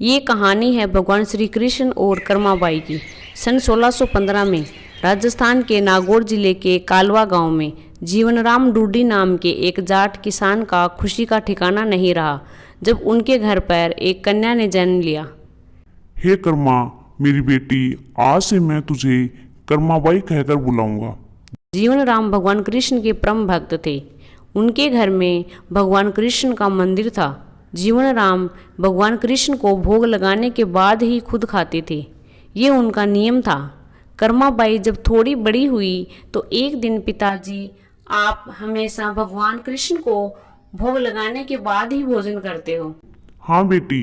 ये कहानी है भगवान श्री कृष्ण और कर्माबाई की। सन 1615 में राजस्थान के नागौर जिले के कालवा गांव में जीवनराम डूडी नाम के एक जाट किसान का खुशी का ठिकाना नहीं रहा जब उनके घर पर एक कन्या ने जन्म लिया। हे कर्मा, मेरी बेटी, आज से मैं तुझे कर्माबाई कहकर बुलाऊंगा। जीवनराम भगवान कृष्ण के परम भक्त थे। उनके घर में भगवान कृष्ण का मंदिर था। जीवनराम भगवान कृष्ण को भोग लगाने के बाद ही खुद खाते थे। ये उनका नियम था। कर्माबाई जब थोड़ी बड़ी हुई तो एक दिन पिताजी, आप हमेशा भगवान कृष्ण को भोग लगाने के बाद ही भोजन करते हो। हाँ बेटी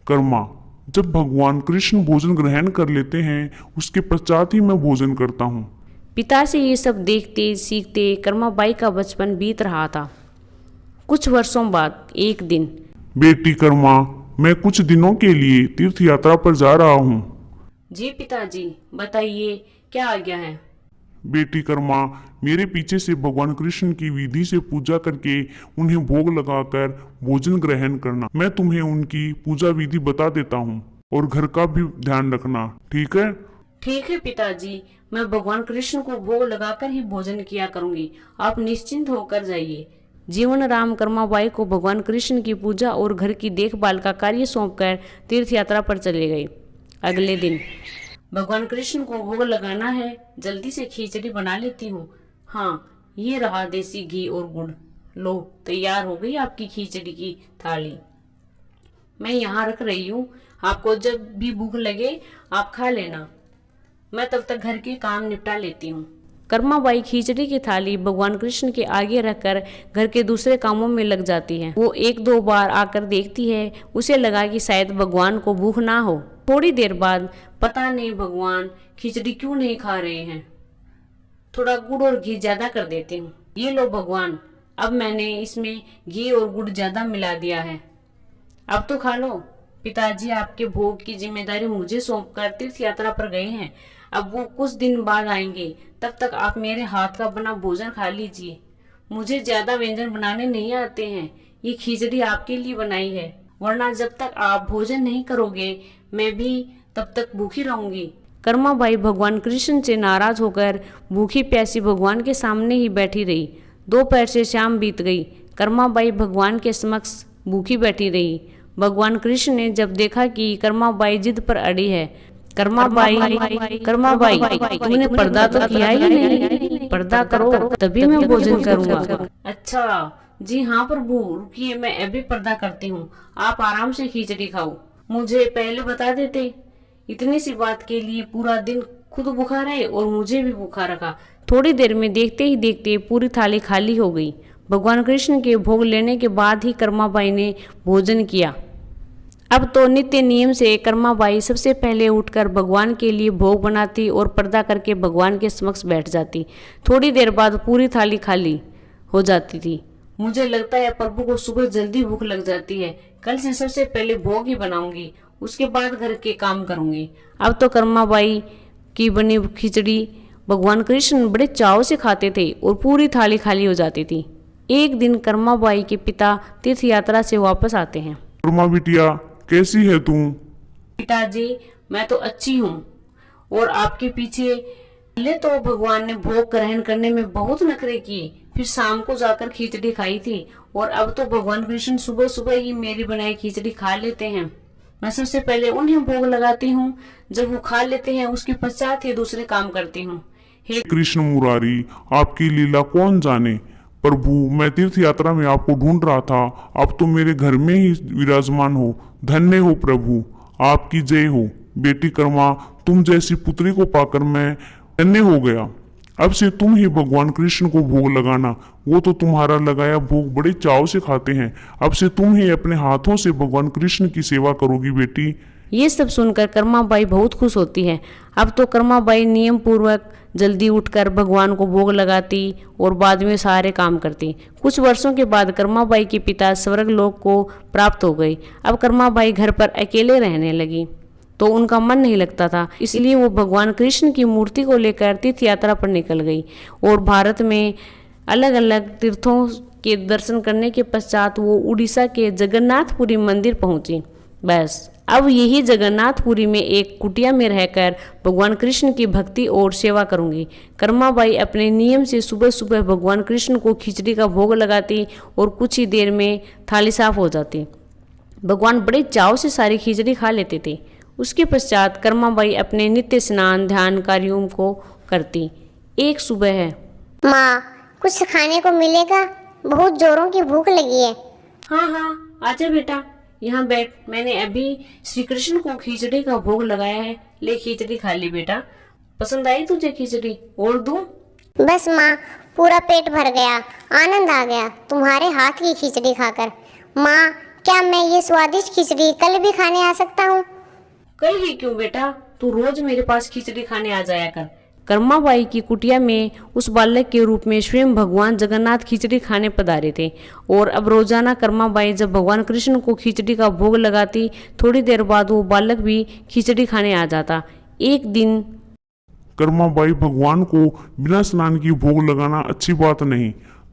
कर्मा, जब भगवान कृष्ण भोजन ग्रहण कर लेते हैं उसके पश्चात ही मैं भोजन करता हूँ। पिता से ये सब देखते सीखते कर्माबाई का बचपन बीत रहा था। कुछ वर्षों बाद एक दिन, बेटी कर्मा, मैं कुछ दिनों के लिए तीर्थ यात्रा पर जा रहा हूँ। जी पिताजी, बताइए क्या आज्ञा है। बेटी कर्मा, मेरे पीछे से भगवान कृष्ण की विधि से पूजा करके उन्हें भोग लगाकर भोजन ग्रहण करना। मैं तुम्हें उनकी पूजा विधि बता देता हूँ और घर का भी ध्यान रखना, ठीक है? ठीक है पिताजी, मैं भगवान कृष्ण को भोग लगाकर ही भोजन किया करूंगी। आप निश्चिंत होकर जाइए। जीवनराम कर्माबाई को भगवान कृष्ण की पूजा और घर की देखभाल का कार्य सौंपकर तीर्थ यात्रा पर चले गए। अगले दिन, भगवान कृष्ण को भोग लगाना है, जल्दी से खिचड़ी बना लेती हूँ। हाँ, ये रहा देसी घी और गुड़। लो, तैयार हो गई आपकी खिचड़ी की थाली। मैं यहाँ रख रही हूँ, आपको जब भी भूख लगे आप खा लेना। मैं तब तक घर के काम निपटा लेती हूँ। कर्माबाई खिचड़ी की थाली भगवान कृष्ण के आगे रखकर घर के दूसरे कामों में लग जाती है। वो एक दो बार आकर देखती है, उसे लगा कि शायद भगवान को भूख ना हो। थोड़ी देर बाद, पता नहीं भगवान खिचड़ी क्यों नहीं खा रहे हैं, थोड़ा गुड़ और घी ज्यादा कर देती हूँ। ये लो भगवान, अब मैंने इसमें घी और गुड़ ज्यादा मिला दिया है, अब तो खा लो। पिताजी आपके भोग की जिम्मेदारी मुझे सौंपकर तीर्थ यात्रा पर गए हैं। अब वो कुछ दिन बाद आएंगे, तब तक आप मेरे हाथ का बना भोजन खा लीजिए। मुझे ज्यादा व्यंजन बनाने नहीं आते हैं, ये खिचड़ी आपके लिए बनाई है, वरना जब तक आप भोजन नहीं करोगे मैं भी तब तक भूखी रहूंगी। कर्माबाई भगवान कृष्ण से नाराज होकर भूखी प्यासी भगवान के सामने ही बैठी रही। दोपहर से शाम बीत गई। कर्माबाई भगवान के समक्ष भूखी बैठी रही। भगवान कृष्ण ने जब देखा कि कर्माबाई जिद पर अड़ी है, कर्माबाई तुमने पर्दा तो किया ही नहीं, पर्दा करो तभी मैं भोजन करूंगा। अच्छा जी हाँ प्रभु, रुकिए मैं अभी पर्दा करती हूँ, आप आराम से खिचड़ी खाओ। मुझे पहले बता देते, इतनी सी बात के लिए पूरा दिन खुद भूखा रहे और मुझे भी भूखा रखा। थोड़ी देर में देखते ही देखते पूरी थाली खाली हो गई। भगवान कृष्ण के भोग लेने के बाद ही कर्माबाई ने भोजन किया। अब तो नित्य नियम से कर्माबाई सबसे पहले उठकर भगवान के लिए भोग बनाती और पर्दा करके भगवान के समक्ष बैठ जाती। थोड़ी देर बाद पूरी थाली खाली हो जाती थी। मुझे लगता है प्रभु को सुबह जल्दी भूख लग जाती है, कल से सबसे पहले भोग ही बनाऊंगी, उसके बाद घर के काम करूंगी। अब तो कर्माबाई की बनी खिचड़ी भगवान कृष्ण बड़े चाव से खाते थे और पूरी थाली खाली हो जाती थी। एक दिन कर्माबाई के पिता तीर्थ यात्रा से वापस आते हैं। कर्मा बिटिया, कैसी है तू? पिताजी, मैं तो अच्छी हूँ, और आपके पीछे पहले तो भगवान ने भोग ग्रहण करने में बहुत नखरे किए, फिर शाम को जाकर खिचड़ी खाई थी, और अब तो भगवान कृष्ण सुबह सुबह ही मेरी बनाई खिचड़ी खा लेते हैं। मैं सबसे पहले उन्हें भोग लगाती हूँ, जब वो खा लेते हैं उसके पश्चात ही दूसरे काम करती हूँ। हे कृष्ण मुरारी, आपकी लीला कौन जाने। प्रभु, मैं तीर्थ यात्रा में आपको ढूंढ रहा था, आप तो मेरे घर में ही विराजमान हो। धन्य हो प्रभु, आपकी जय हो। बेटी कर्मा, तुम जैसी पुत्री को पाकर मैं धन्य हो गया। अब से तुम ही भगवान कृष्ण को भोग लगाना, वो तो तुम्हारा लगाया भोग बड़े चाव से खाते हैं। अब से तुम ही अपने हाथों से भगवान कृष्ण की सेवा करोगी बेटी। ये सब सुनकर कर्माबाई बहुत खुश होती है। अब तो कर्माबाई नियम पूर्वक जल्दी उठकर भगवान को भोग लगाती और बाद में सारे काम करती। कुछ वर्षों के बाद कर्माबाई के पिता स्वर्ग लोक को प्राप्त हो गए। अब कर्माबाई घर पर अकेले रहने लगी तो उनका मन नहीं लगता था, इसलिए वो भगवान कृष्ण की मूर्ति को लेकर तीर्थ यात्रा पर निकल गई और भारत में अलग अलग तीर्थों के दर्शन करने के पश्चात वो उड़ीसा के जगन्नाथपुरी मंदिर पहुंची। बस अब यही जगन्नाथपुरी में एक कुटिया में रहकर भगवान कृष्ण की भक्ति और सेवा करूंगी। कर्माबाई अपने नियम से सुबह सुबह भगवान कृष्ण को खिचड़ी का भोग लगाती और कुछ ही देर में थाली साफ हो जाती। भगवान बड़े चाव से सारी खिचड़ी खा लेते थे। उसके पश्चात कर्माबाई अपने नित्य स्नान ध्यान कार्यों को करती। एक सुबह है। माँ, कुछ खाने को मिलेगा? बहुत जोरों की भूख लगी है। हाँ, आजा बेटा, यहाँ बैठ। मैंने अभी श्री कृष्ण को खिचड़ी का भोग लगाया है। ले खिचड़ी खा ली बेटा। पसंद आई तुझे खिचड़ी? और दूं? बस माँ, पूरा पेट भर गया। आनंद आ गया तुम्हारे हाथ की खिचड़ी खाकर। माँ, क्या मैं ये स्वादिष्ट खिचड़ी कल भी खाने आ सकता हूँ? कल ही क्यों बेटा, तू रोज मेरे पास खिचड़ी खाने आ जाया कर। कर्माबाई की कुटिया में उस बालक के रूप में स्वयं भगवान जगन्नाथ खिचड़ी खाने पधारे थे और अब रोजाना कर्माबाई जब भगवान कृष्ण को खिचड़ी का भोग लगाती, थोड़ी देर बाद वो बालक भी खिचड़ी खाने आ जाता। एक दिन कर्माबाई, भगवान को बिना स्नान की भोग लगाना अच्छी बात नहीं।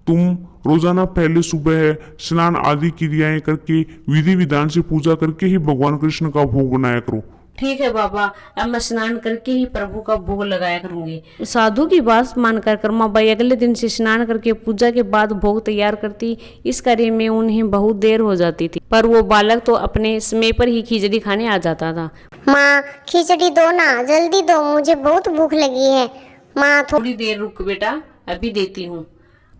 तुम रोजाना पहले सुबह स्नान आदि क्रियाएं करके विधि विधान से पूजा करके ही भगवान कृष्ण का भोग बनाया करो। ठीक है बाबा, अब मैं स्नान करके ही प्रभु का भोग लगाया करूंगी। साधु की बात मानकर कर्माबाई अगले दिन से स्नान करके पूजा के बाद भोग तैयार करती। इस कार्य में उन्हें बहुत देर हो जाती थी, पर वो बालक तो अपने समय पर ही खिचड़ी खाने आ जाता था। माँ, खिचड़ी दो ना, जल्दी दो, मुझे बहुत भूख लगी है। माँ, थोड़ी देर रुक बेटा, अभी देती हूँ।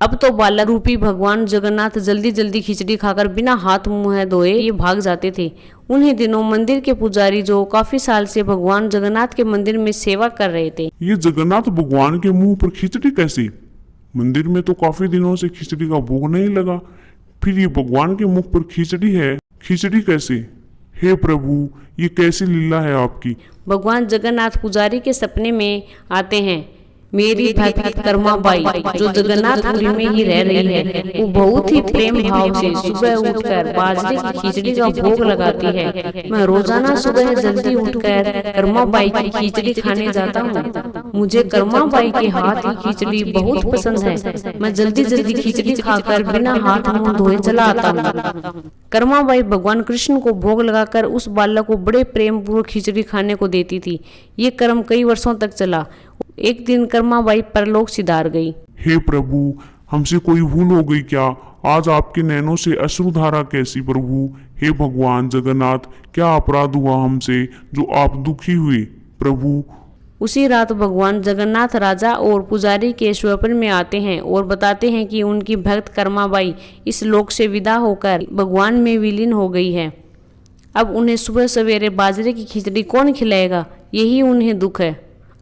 अब तो बालक रूपी भगवान जगन्नाथ जल्दी जल्दी खिचड़ी खाकर बिना हाथ मुंह धोए ये भाग जाते थे। उन्हीं दिनों मंदिर के पुजारी, जो काफी साल से भगवान जगन्नाथ के मंदिर में सेवा कर रहे थे, ये जगन्नाथ भगवान के मुंह पर खिचड़ी कैसी? मंदिर में तो काफी दिनों से खिचड़ी का भोग नहीं लगा, फिर ये भगवान के मुख पर खिचड़ी है, खिचड़ी कैसे? हे प्रभु, ये कैसी लीला है आपकी? भगवान जगन्नाथ पुजारी के सपने में आते हैं। मेरी भक्त कर्माबाई, जो जगन्नाथपुरी में ही रह रही है, वो बहुत ही प्रेम भाव से सुबह उठकर बाजरे की खिचड़ी का भोग लगाती है। मैं रोजाना सुबह जल्दी उठकर कर्माबाई की खिचड़ी खाने जाता हूँ। मुझे कर्माबाई के हाथ की खिचड़ी बहुत पसंद है। मैं जल्दी जल्दी खिचड़ी खाकर बिना हाथ मुंह धोए चला आता हूँ। कर्माबाई भगवान कृष्ण को भोग लगाकर उस बालक को बड़े प्रेम पूर्वक खिचड़ी खाने को देती थी। ये क्रम कई वर्षों तक चला। एक दिन कर्माबाई परलोक सिधार गई। हे प्रभु, हमसे कोई भूल हो गई क्या? आज आपके नैनों से अश्रुधारा कैसी प्रभु? हे भगवान जगन्नाथ, क्या अपराध हुआ हमसे जो आप दुखी हुए प्रभु? उसी रात भगवान जगन्नाथ राजा और पुजारी के स्वप्न में आते हैं और बताते हैं कि उनकी भक्त कर्माबाई इस लोक से विदा होकर भगवान में विलीन हो गई है। अब उन्हें सुबह सवेरे बाजरे की खिचड़ी कौन खिलाएगा, यही उन्हें दुख है।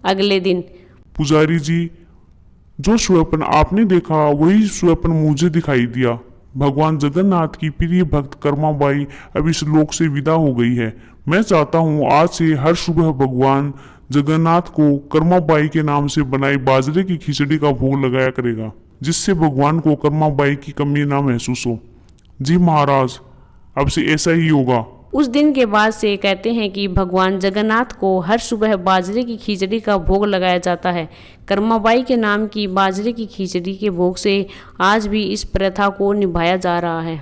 अगले दिन, पुजारी जी, जो स्वप्न आपने देखा वही स्वप्न मुझे दिखाई दिया। भगवान जगन्नाथ की प्रिय भक्त कर्माबाई अब इस लोक से विदा हो गई है। मैं चाहता हूँ आज से हर सुबह भगवान जगन्नाथ को कर्माबाई के नाम से बनाई बाजरे की खिचड़ी का भोग लगाया करेगा, जिससे भगवान को कर्माबाई की कमी ना महसूस हो। जी महाराज, अब से ऐसा ही होगा। उस दिन के बाद से कहते हैं कि भगवान जगन्नाथ को हर सुबह बाजरे की खिचड़ी का भोग लगाया जाता है। कर्माबाई के नाम की बाजरे की खिचड़ी के भोग से आज भी इस प्रथा को निभाया जा रहा है।